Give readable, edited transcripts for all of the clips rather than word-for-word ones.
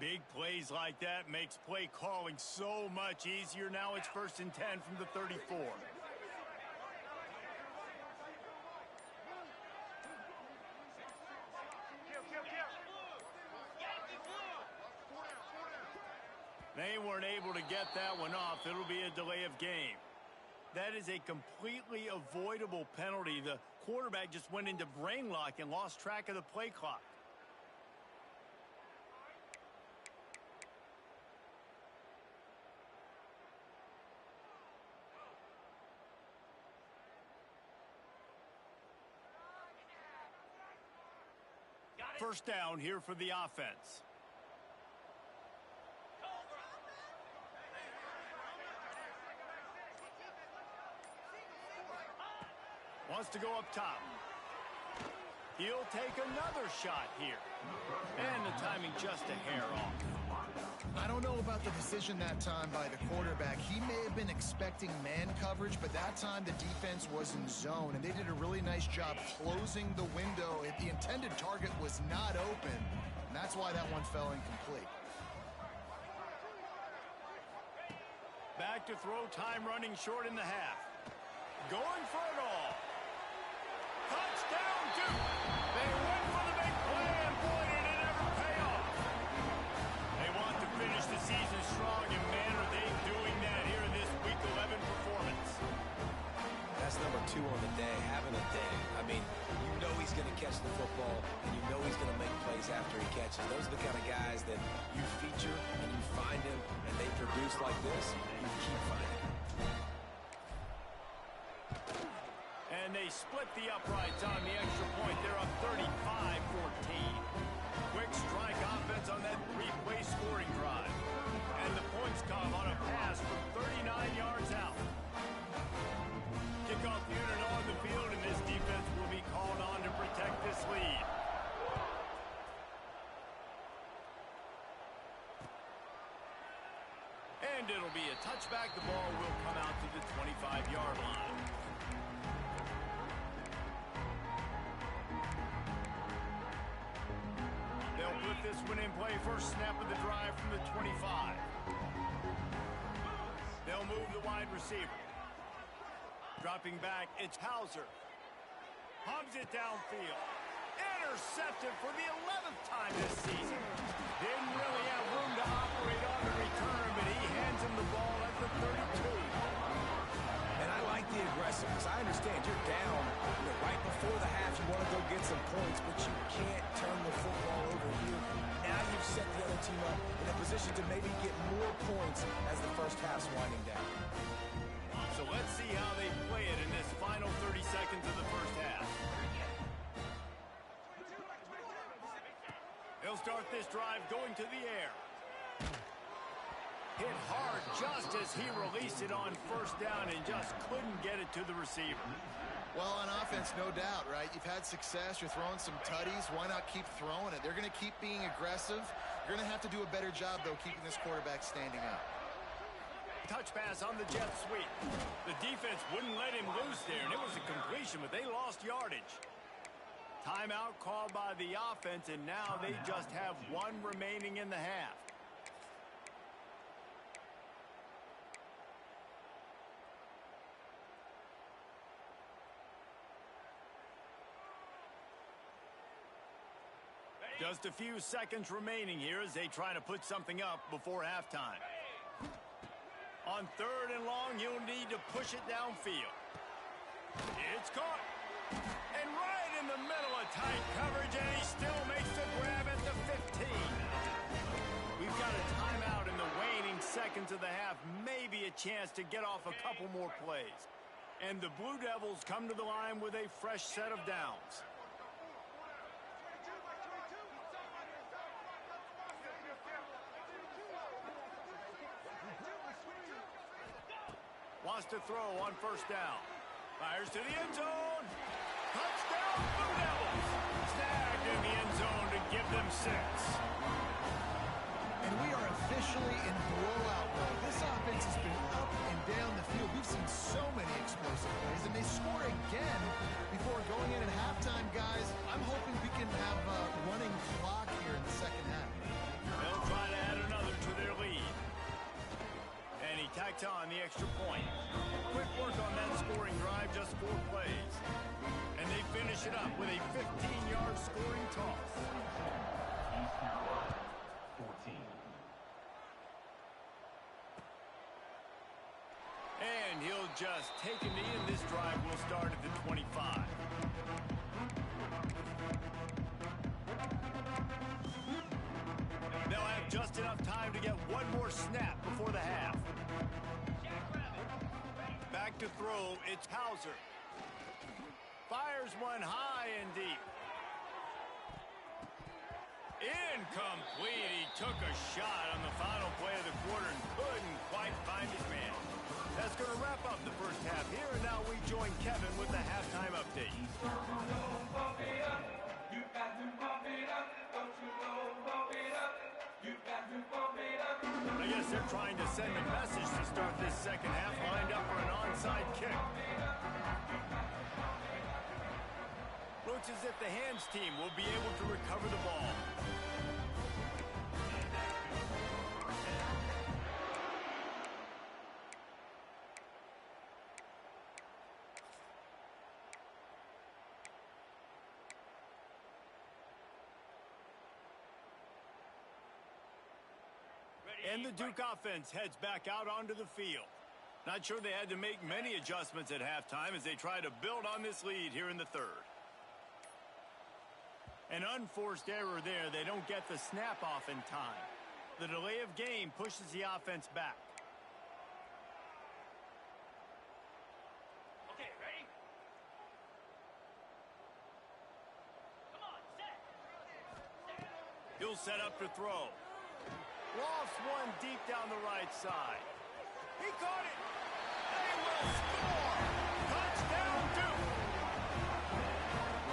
Big plays like that makes play calling so much easier. Now it's 1st and 10 from the 34. They weren't able to get that one off. It'll be a delay of game. That is a completely avoidable penalty. The quarterback just went into brain lock and lost track of the play clock. First down here for the offense. Wants to go up top. He'll take another shot here. And the timing just a hair off. I don't know about the decision that time by the quarterback. He may have been expecting man coverage, but that time the defense was in zone, and they did a really nice job closing the window. The intended target was not open, and that's why that one fell incomplete. Back to throw, time running short in the half. Going for it all. Touchdown, Duke! They went for the big play, and boy, did it ever pay off. They want to finish the season strong, and man, are they doing that here in this Week 11 performance. That's number 2 on the day, having a day. I mean, you know he's going to catch the football, and you know he's going to make plays after he catches. Those are the kind of guys that you feature, and you find him, and they produce like this, you keep finding him. And they split the uprights on the extra point. They're up 35-14. Quick strike offense on that 3-play scoring drive. And the points come on a pass from 39 yards out. Kickoff unit on the field, and this defense will be called on to protect this lead. And it'll be a touchback. The ball will come out to the 25-yard line. They'll put this one in play. First snap of the drive from the 25. They'll move the wide receiver. Dropping back, it's Hauser. Pumps it downfield. Intercepted for the 11th time this season. Didn't really have room to operate on the return, but he hands him the ball at the 32. And I like the aggressiveness. I understand you're down right before the half. You want to go get some points, but you can't turn the football over here. Now you've set the other team up in a position to maybe get more points as the first half's winding down. So let's see how they play it in this final 30 seconds of the first half. They'll start this drive going to the air. Hit hard just as he released it on first down and just couldn't get it to the receiver. Well, on offense, no doubt, right? You've had success. You're throwing some tutties. Why not keep throwing it? They're going to keep being aggressive. You're going to have to do a better job, though, keeping this quarterback standing up. Touch pass on the jet sweep. The defense wouldn't let him loose there, and it was a completion, but they lost yardage. Timeout called by the offense, and now they just have one remaining in the half. Just a few seconds remaining here as they try to put something up before halftime. On 3rd and long, you'll need to push it downfield. It's caught. And right in the middle of tight coverage, and he still makes the grab at the 15. We've got a timeout in the waning seconds of the half. Maybe a chance to get off a couple more plays. And the Blue Devils come to the line with a fresh set of downs. Wants to throw on first down. Fires to the end zone. Touchdown, Blue Devils. Snagged in the end zone to give them 6. And we are officially in blowout mode. This offense has been up and down the field. We've seen so many explosive plays, and they score again before going in at halftime, guys. I'm hoping we can have a running clock here in the second half. They'll try to 4 plays. And they finish it up with a 15-yard scoring toss. Eastern Line, 14. And he'll just take a knee, and this drive will start at the 25. They'll have just enough time to get one more snap before the half. Back to throw, it's Hauser. Fires one high and deep. Incomplete. He took a shot on the final play of the quarter and couldn't quite find his man. That's going to wrap up the first half here, and now we join Kevin with the halftime update. I guess they're trying to send a message to start this second half, lined up for an onside kick. Looks as if the hands team will be able to recover the ball. And the Duke offense heads back out onto the field. Not sure they had to make many adjustments at halftime as they try to build on this lead here in the third. An unforced error there. They don't get the snap off in time. The delay of game pushes the offense back. Okay, ready? Come on, set. He'll set up to throw. Lofts one deep down the right side. He caught it. They will score. Touchdown, Duke.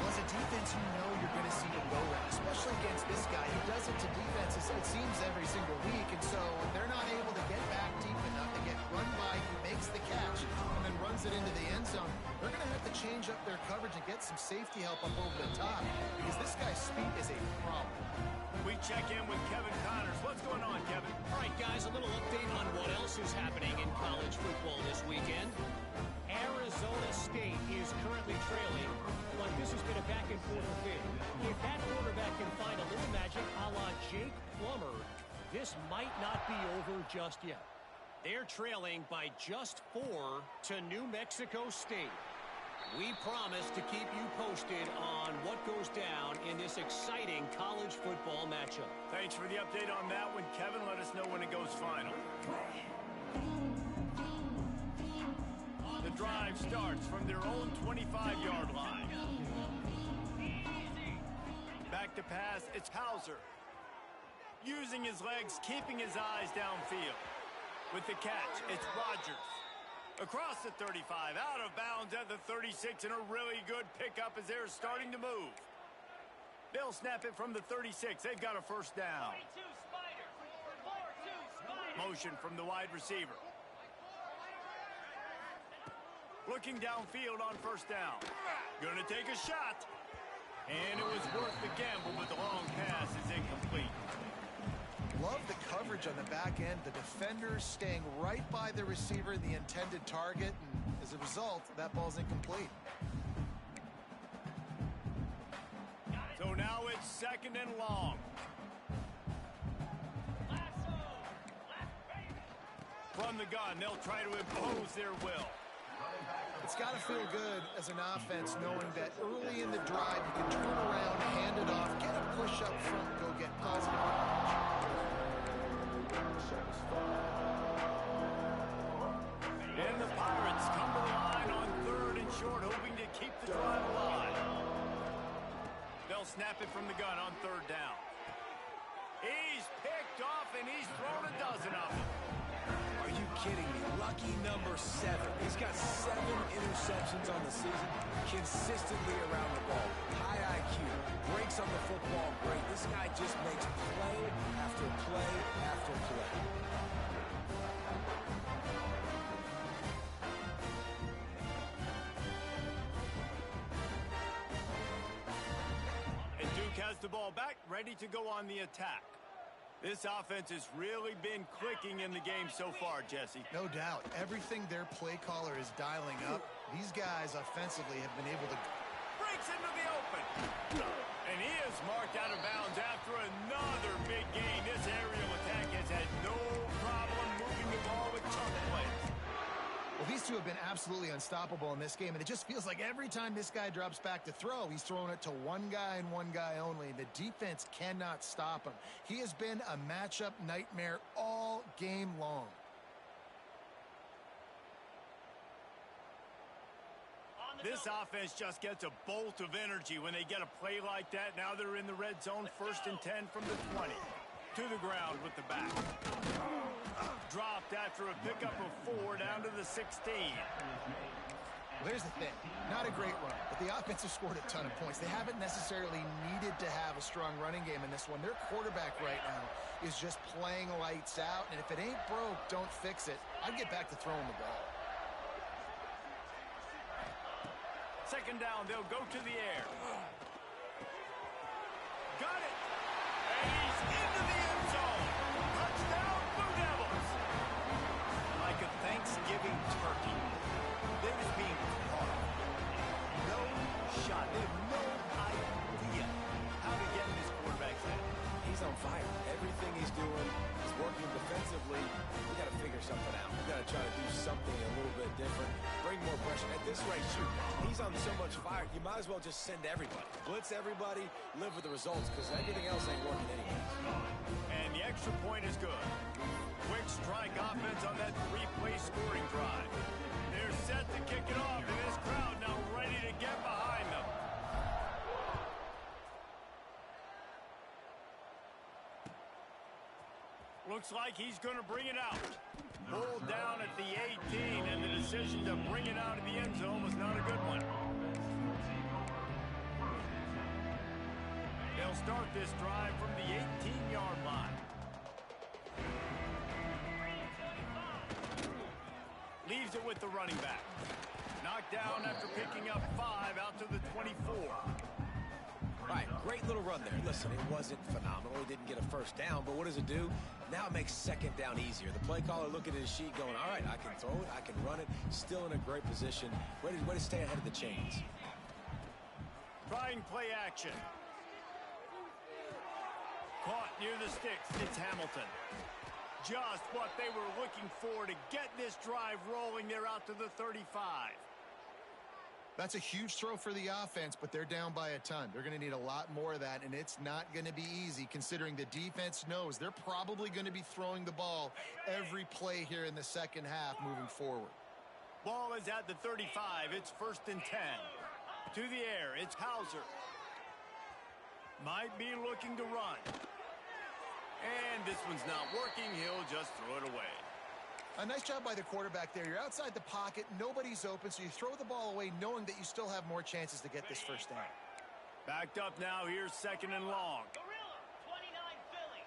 Well, as a defense, you know you're going to see a go-round, especially against this guy. He does it to defenses, it seems, every single week, and so if they're not able to get back deep enough to get run by, he makes the catch and then runs it into the end zone. They're going to have to change up their coverage and get some safety help up over the top because this guy's speed is a problem. We check in with Kevin Connors. What's going on, Kevin? All right, guys, a little update on what else is happening in college football this weekend. Arizona State is currently trailing, but this has been a back-and-forth affair. If that quarterback can find a little magic a la Jake Plummer, this might not be over just yet. They're trailing by just 4 to New Mexico State. We promise to keep you posted on what goes down in this exciting college football matchup. Thanks for the update on that one, Kevin. Let us know when it goes final. The drive starts from their own 25-yard line. Back to pass, it's Hauser. Using his legs, keeping his eyes downfield. With the catch, it's Rogers. Across the 35, out of bounds at the 36, and a really good pickup as they're starting to move. They'll snap it from the 36. They've got a first down. 42 Spiders. 4-2 Spiders. Motion from the wide receiver. Looking downfield on first down. Gonna take a shot. And it was worth the gamble, but the long pass is incomplete. Love the coverage on the back end. The defenders staying right by the receiver, the intended target, and as a result, that ball's incomplete. So now it's second and long. From the gun, they'll try to impose their will. It's got to feel good as an offense knowing that early in the drive you can turn around, hand it off, get a push up front, go get positive yardage. And the Pirates come to the line on third and short, hoping to keep the drive alive. They'll snap it from the gun on third down. He's picked off, and he's thrown a dozen of them. Are you kidding me? Lucky number 7. He's got 7 interceptions on the season, consistently around the ball. High IQ, breaks on the football great. This guy just makes play after play after play. And Duke has the ball back, ready to go on the attack. This offense has really been clicking in the game so far, Jesse. No doubt. Everything their play caller is dialing up, These guys offensively have been able to... Breaks into the open. And he is marked out of bounds after another big gain. This aerial attack has had no problem moving the ball with chunk plays. Well, these two have been absolutely unstoppable in this game, and it just feels like every time this guy drops back to throw, he's throwing it to one guy and one guy only. The defense cannot stop him. He has been a matchup nightmare all game long. This offense just gets a bolt of energy when they get a play like that. Now they're in the red zone, 1st and 10 from the 20. To the ground with the back. Dropped after a pickup of 4 down to the 16. Well, here's the thing. Not a great run, but the offense has scored a ton of points. They haven't necessarily needed to have a strong running game in this one. Their quarterback right now is just playing lights out, and if it ain't broke, don't fix it. I'd get back to throwing the ball. 2nd down, they'll go to the air. Got it. And he's into the end zone. Touchdown, Blue Devils. Like a Thanksgiving turkey. They're just being caught. No shot. They have no idea how to get in this quarterback's head. He's on fire. Everything he's doing is working defensively. We got to figure something out. We got to try to do something a little bit different. Bring more pressure. At this rate, shoot, he's on so much fire, you might as well just send everybody. Blitz everybody, live with the results, because everything else ain't working anyway. And the extra point is good. Quick strike offense on that 3-play scoring drive. They're set to kick it off, and this crowd now ready to get behind them. Looks like he's going to bring it out. Pulled down at the 18, and the decision to bring it out of the end zone was not a good one. They'll start this drive from the 18-yard line. Leaves it with the running back. Knocked down after picking up 5 out to the 24. All right, great little run there. Listen, it wasn't phenomenal. He didn't get a 1st down, but what does it do? Now it makes 2nd down easier. The play caller looking at his sheet going, all right, I can throw it, I can run it. Still in a great position. Ready to stay ahead of the chains. Trying play action. Caught near the sticks. It's Hamilton. Just what they were looking for to get this drive rolling. They're out to the 35. That's a huge throw for the offense, but they're down by a ton. They're going to need a lot more of that, and it's not going to be easy considering the defense knows they're probably going to be throwing the ball every play here in the 2nd half moving forward. Ball is at the 35. It's 1st and 10. To the air, it's Hauser. Might be looking to run. And this one's not working. He'll just throw it away. A nice job by the quarterback there. You're outside the pocket. Nobody's open, so you throw the ball away knowing that you still have more chances to get this 1st down. Backed up now. Here's 2nd and long. Gorilla, 29 Philly.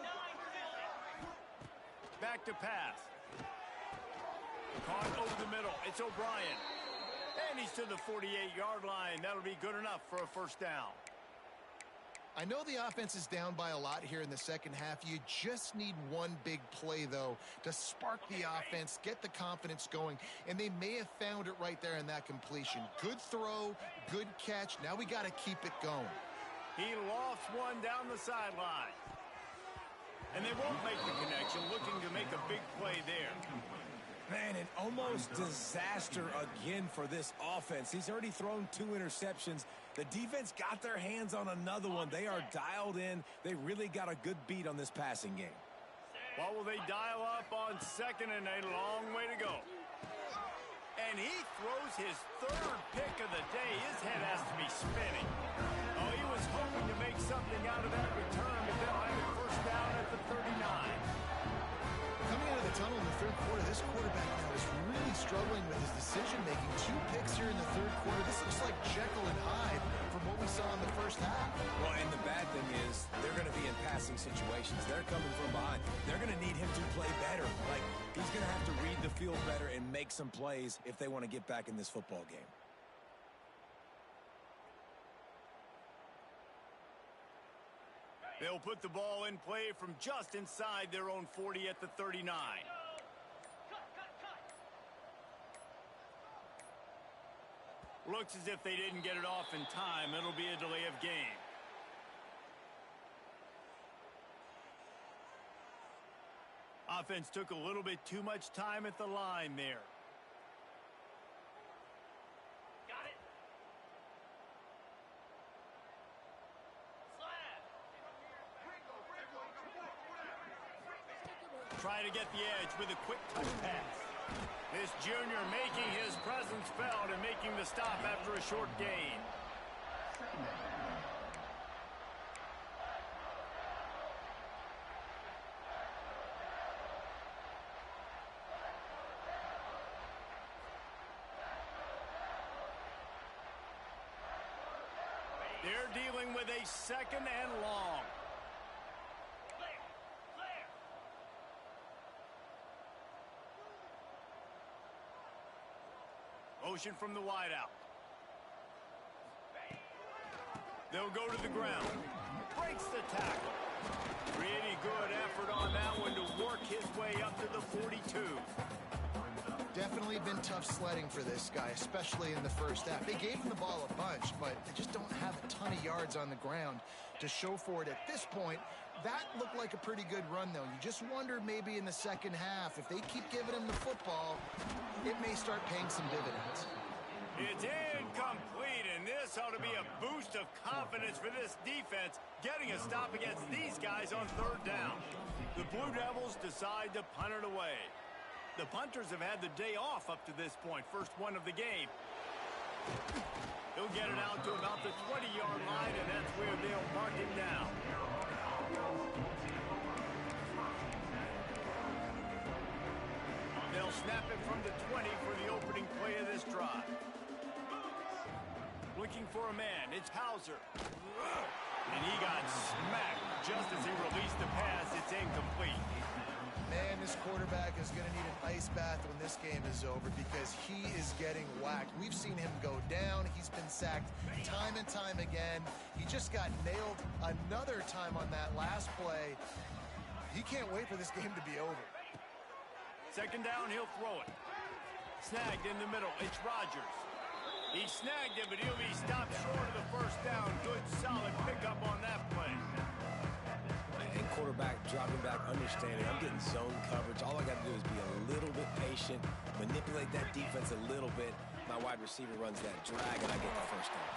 2-9 Philly. Back to pass. Caught over the middle. It's O'Brien. And he's to the 48-yard line. That'll be good enough for a 1st down. I know the offense is down by a lot here in the 2nd half. You just need one big play, though, to spark the offense, get the confidence going, and they may have found it right there in that completion. Good throw, good catch. Now we got to keep it going. He lofts one down the sideline. And they won't make the connection, looking to make a big play there. Man, an almost disaster again for this offense. He's already thrown 2 interceptions. The defense got their hands on another one. They are dialed in. They really got a good beat on this passing game. What will they dial up on 2nd and a long way to go? And he throws his 3rd pick of the day. His head has to be spinning. Oh, he was hoping to make something out of that return, but they'll have it 1st down at the 39. Coming out of the tunnel in the 3rd quarter, this quarterback now is really struggling with his decision-making. 2 picks here in the 3rd quarter. This looks like Jekyll and Hyde from what we saw in the 1st half. Well, and the bad thing is they're going to be in passing situations. They're coming from behind. They're going to need him to play better. Like, he's going to have to read the field better and make some plays if they want to get back in this football game. They'll put the ball in play from just inside their own 40 at the 39. Looks as if they didn't get it off in time. It'll be a delay of game. Offense took a little bit too much time at the line there. Got it. Slab. Trying to get the edge with a quick touch pass. This junior making his presence felt and making the stop after a short gain. They're dealing with a second and long. Clear. Clear. Motion from the wideout. They'll go to the ground. Breaks the tackle. Pretty good effort on that one to work his way up to the 42. Definitely been tough sledding for this guy, especially in the first half. They gave him the ball a bunch, but they just don't have a ton of yards on the ground to show for it at this point. That looked like a pretty good run, though. You just wonder maybe in the second half, if they keep giving him the football, it may start paying some dividends. It's incomplete, and this ought to be a boost of confidence for this defense, getting a stop against these guys on third down. The Blue Devils decide to punt it away. The punters have had the day off up to this point, first one of the game. He'll get it out to about the 20-yard line, and that's where they'll mark it down. They'll snap it from the 20 for the opening play of this drive. Looking for a man, it's Hauser. And he got smacked just as he released the pass. It's incomplete. Man, this quarterback is going to need an ice bath when this game is over because he is getting whacked. We've seen him go down. He's been sacked time and time again. He just got nailed another time on that last play. He can't wait for this game to be over. Second down, he'll throw it. Snagged in the middle, it's Rodgers. He snagged it, but he'll be stopped short of the first down. Good, solid pickup on that play. And quarterback dropping back, understanding I'm getting zone coverage. All I got to do is be a little bit patient, manipulate that defense a little bit. My wide receiver runs that drag, and I get the first down.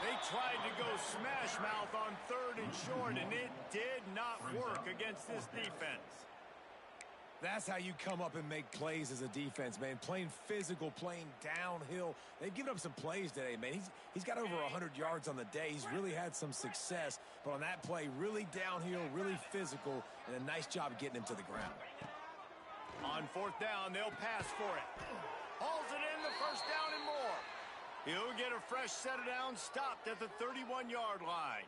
They tried to go smash mouth on third and short, and it did not work against this defense. That's how you come up and make plays as a defense, man. Playing physical, playing downhill. They've given up some plays today, man. He's got over 100 yards on the day. He's really had some success. But on that play, really downhill, really physical, and a nice job getting him to the ground. On fourth down, they'll pass for it. Hauls it in, the first down and more. He'll get a fresh set of downs, stopped at the 31-yard line.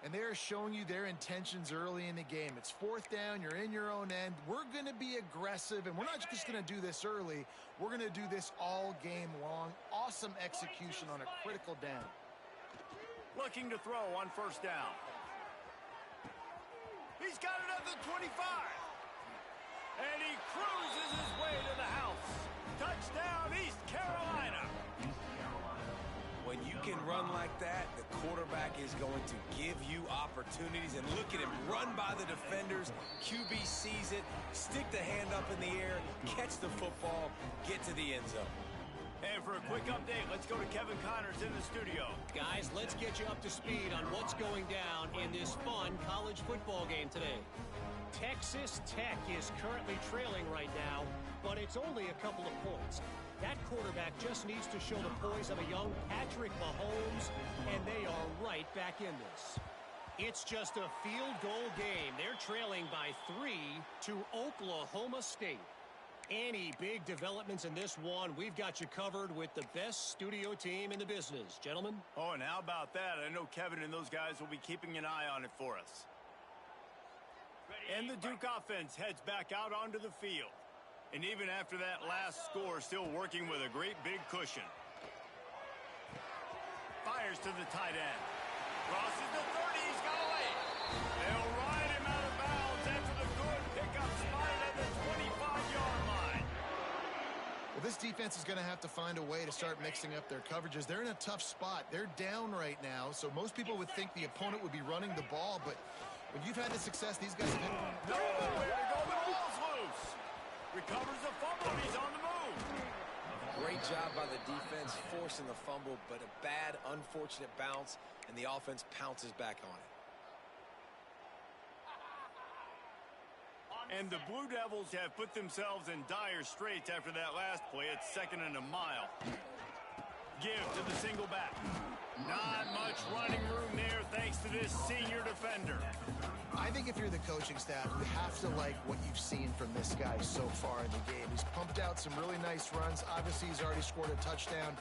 And they're showing you their intentions early in the game. It's fourth down. You're in your own end. We're going to be aggressive, and we're not just going to do this early. We're going to do this all game long. Awesome execution on a critical down. Looking to throw on first down. He's got it at the 25. And he cruises his way to the house. Touchdown, East Carolina. When you can run like that, the quarterback is going to give you opportunities. And look at him run by the defenders. QB sees it, stick the hand up in the air, catch the football, get to the end zone. And for a quick update, let's go to Kevin Connors in the studio. Guys, let's get you up to speed on what's going down in this fun college football game today. Texas Tech is currently trailing right now, but it's only a couple of points. That quarterback just needs to show the poise of a young Patrick Mahomes, and they are right back in this. It's just a field goal game. They're trailing by 3 to Oklahoma State. Any big developments in this one, we've got you covered with the best studio team in the business. Gentlemen? Oh, and how about that? I know Kevin and those guys will be keeping an eye on it for us. And the Duke offense heads back out onto the field. And even after that last score, still working with a great big cushion. Fires to the tight end. Crosses the 30, he's got a lane. They'll ride him out of bounds after the good pickup spotted at the 25-yard line. Well, this defense is going to have to find a way to start mixing up their coverages. They're in a tough spot. They're down right now, so most people would think the opponent would be running the ball, but when you've had the success these guys have had... Nowhere to go, the ball's loose. Recovers the fumble, and he's on the move. Great job by the defense forcing the fumble, but a bad, unfortunate bounce, and the offense pounces back on it. And the Blue Devils have put themselves in dire straits after that last play. It's 2nd and a mile. Give to the single back. Not much running room there thanks to this senior defender. I think if you're the coaching staff, you have to like what you've seen from this guy so far in the game. He's pumped out some really nice runs. Obviously, he's already scored a touchdown.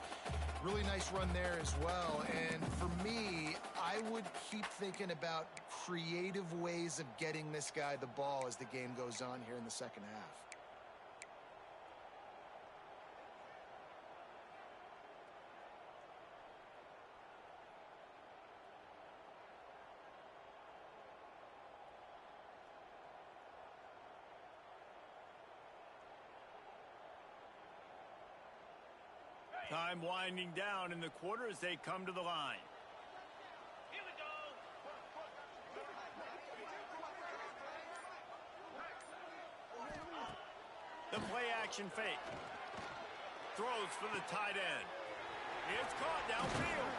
Really nice run there as well. And for me, I would keep thinking about creative ways of getting this guy the ball as the game goes on here in the second half. Time winding down in the quarter as they come to the line. Here we go. The play action fake. Throws for the tight end. It's caught downfield.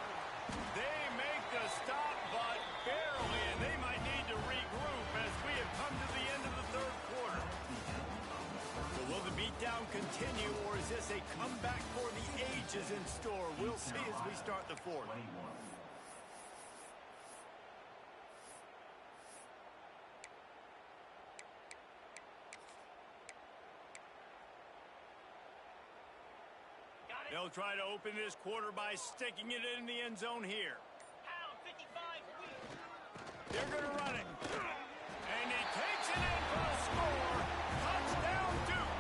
They make the stop, but barely, and they might need to regroup as we have come to the end of the third quarter. So will the beatdown continue, or is this a comeback for the ages in store? We'll see as we start the fourth. 21. Got it. They'll try to open this quarter by sticking it in the end zone here. Pound 55 weak. They're going to run it. And he takes it in for the score. Touchdown, Duke.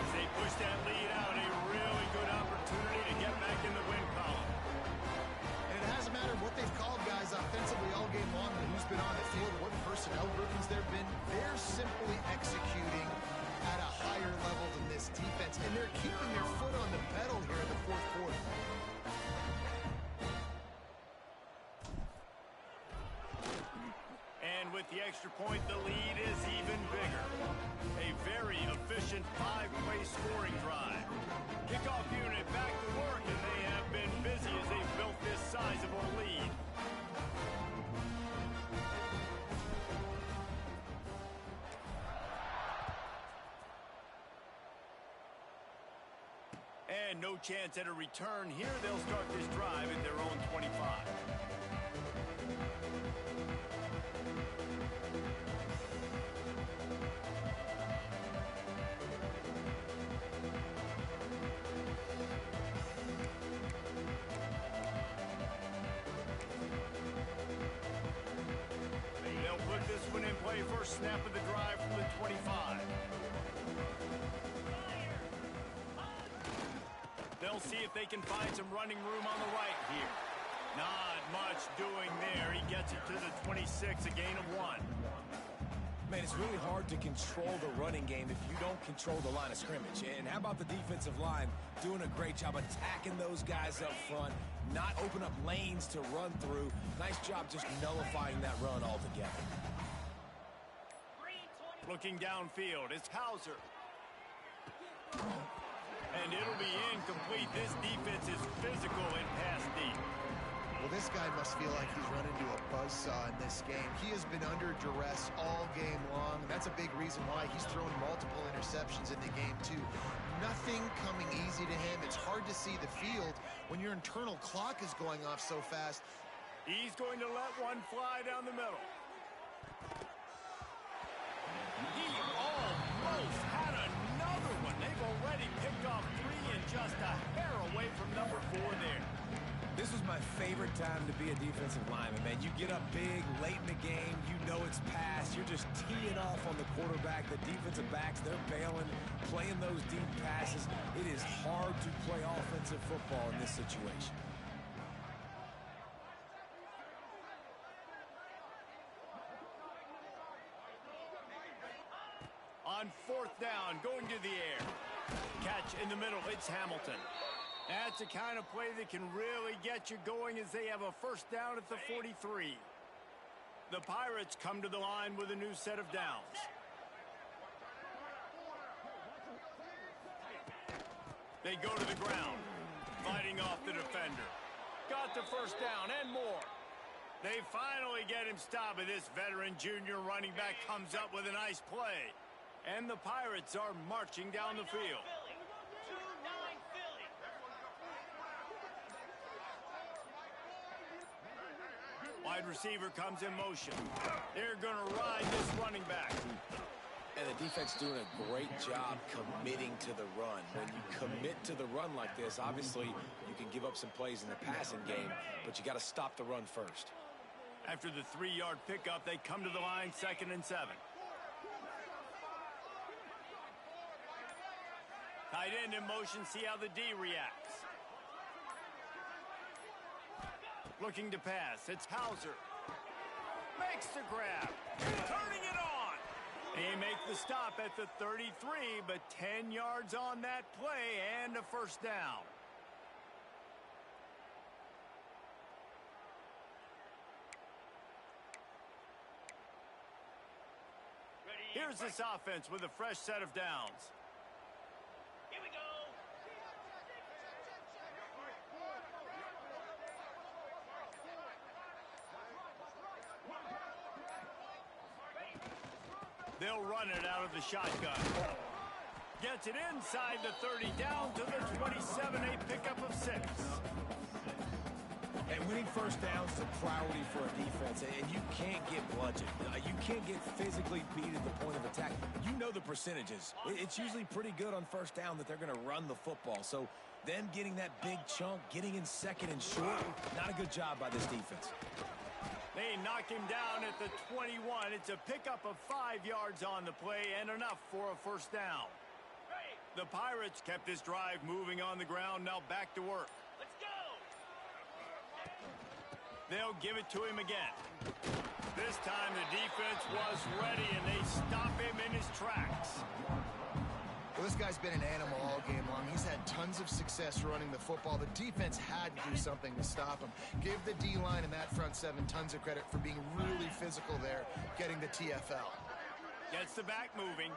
As they push that lead out, a really good opportunity to get back in the win column. And it hasn't mattered what they've called guys offensively all game long and who's been on the field, what personnel groupings there have been. They're simply executing at a higher level than this defense, and they're keeping their foot on the pedal here in the fourth quarter. And with the extra point, the lead is even bigger. A very efficient 5-play scoring drive. Kickoff unit back to work, and they have been busy as they've built this sizable lead. And no chance at a return here. They'll start this drive at their own 25. They'll put this one in play. First snap of the drive from the 25. They'll see if they can find some running room on the right here. Not much doing there. He gets it to the 26, a gain of 1. Man, it's really hard to control the running game if you don't control the line of scrimmage. And how about the defensive line doing a great job attacking those guys up front, not open up lanes to run through. Nice job just nullifying that run altogether. Green 20. Looking downfield, it's Hauser. And it'll be incomplete. This defense is physical and pass deep. Well, this guy must feel like he's run into a buzzsaw in this game. He has been under duress all game long. That's a big reason why he's thrown multiple interceptions in the game, too. Nothing coming easy to him. It's hard to see the field when your internal clock is going off so fast. He's going to let one fly down the middle. He almost had another one. They've already picked off 3 and just a hair away from number 4 there. This was my favorite time to be a defensive lineman, man. You get up big, late in the game, you know it's past. You're just teeing off on the quarterback. The defensive backs, they're bailing, playing those deep passes. It is hard to play offensive football in this situation. On 4th down, going to the air. Catch in the middle. It's Hamilton. That's the kind of play that can really get you going as they have a first down at the 43. The Pirates come to the line with a new set of downs. They go to the ground, fighting off the defender. Got the first down and more. They finally get him stopped, and this veteran junior running back comes up with a nice play. And the Pirates are marching down the field. 2-9 Philly. Wide receiver comes in motion. They're going to ride this running back. And the defense doing a great job committing to the run. When you commit to the run like this, obviously you can give up some plays in the passing game, but you got to stop the run first. After the 3-yard pickup, they come to the line 2nd and 7. Tight end in motion, see how the D reacts. Looking to pass, it's Hauser. Makes the grab, turning it on. They make the stop at the 33, but 10 yards on that play and a first down. Here's this offense with a fresh set of downs. Here we go. They'll run it out of the shotgun. Gets it inside the 30, down to the 27, a pickup of 6. And winning first downs is a priority for a defense, and you can't get bludgeoned. You can't get physically beat at the point of attack. You know the percentages. It's usually pretty good on first down that they're going to run the football. So them getting that big chunk, getting in 2nd and short, not a good job by this defense. They knock him down at the 21. It's a pickup of 5 yards on the play and enough for a first down. The Pirates kept this drive moving on the ground, now back to work. Let's go. They'll give it to him again. This time the defense was ready, and they stop him in his tracks. Well, this guy's been an animal all game long. He's had tons of success running the football. The defense had to do something to stop him. Give the D-line and that front 7 tons of credit for being really physical there, getting the TFL. Gets the back moving.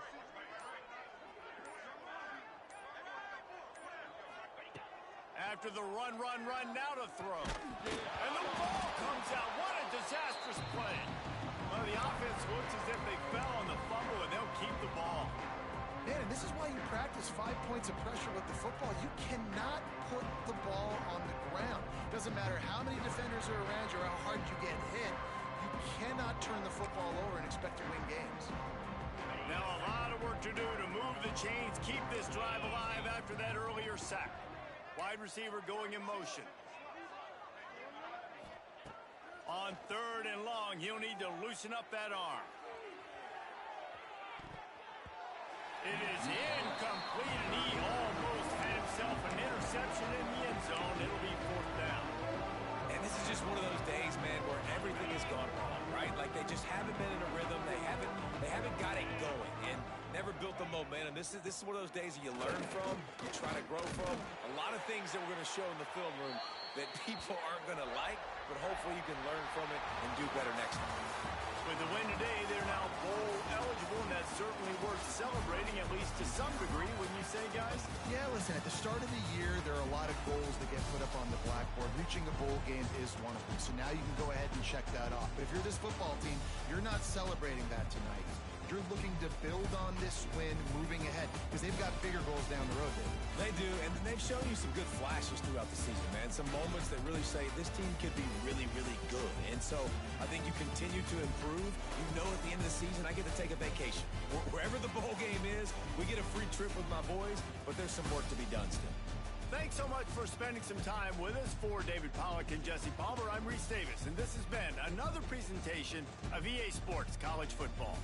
After the run, now to throw. And the ball comes out. What a disastrous play. Well, the offense looks as if they fell on the fumble, and they'll keep the ball. Man, and this is why you practice 5 points of pressure with the football. You cannot put the ball on the ground. Doesn't matter how many defenders are around you or how hard you get hit. You cannot turn the football over and expect to win games. Now a lot of work to do to move the chains, keep this drive alive after that earlier sack. Wide receiver going in motion. On 3rd and long, he'll need to loosen up that arm. It is incomplete, and he almost had himself an interception in the end zone. It'll be 4th down. And this is just one of those days, man, where everything has gone wrong, right? Like they just haven't been in a rhythm. They haven't got it going and never built the momentum. This is one of those days that you learn from, you try to grow from. A lot of things that we're going to show in the film room that people aren't going to like, but hopefully you can learn from it and do better next time. With the win today, they're now bowl eligible, and that's certainly worth celebrating, at least to some degree, wouldn't you say, guys? Yeah, listen, at the start of the year, there are a lot of goals that get put up on the blackboard. Reaching a bowl game is one of them, so now you can go ahead and check that off. But if you're this football team, you're not celebrating that tonight. You're looking to build on this win moving ahead because they've got bigger goals down the road, David. They do, and they've shown you some good flashes throughout the season, man. Some moments that really say this team could be really, really good. And so I think you continue to improve. You know at the end of the season, I get to take a vacation. Wherever the bowl game is, we get a free trip with my boys, but there's some work to be done still. Thanks so much for spending some time with us. For David Pollack and Jesse Palmer, I'm Reese Davis, and this has been another presentation of EA Sports College Football.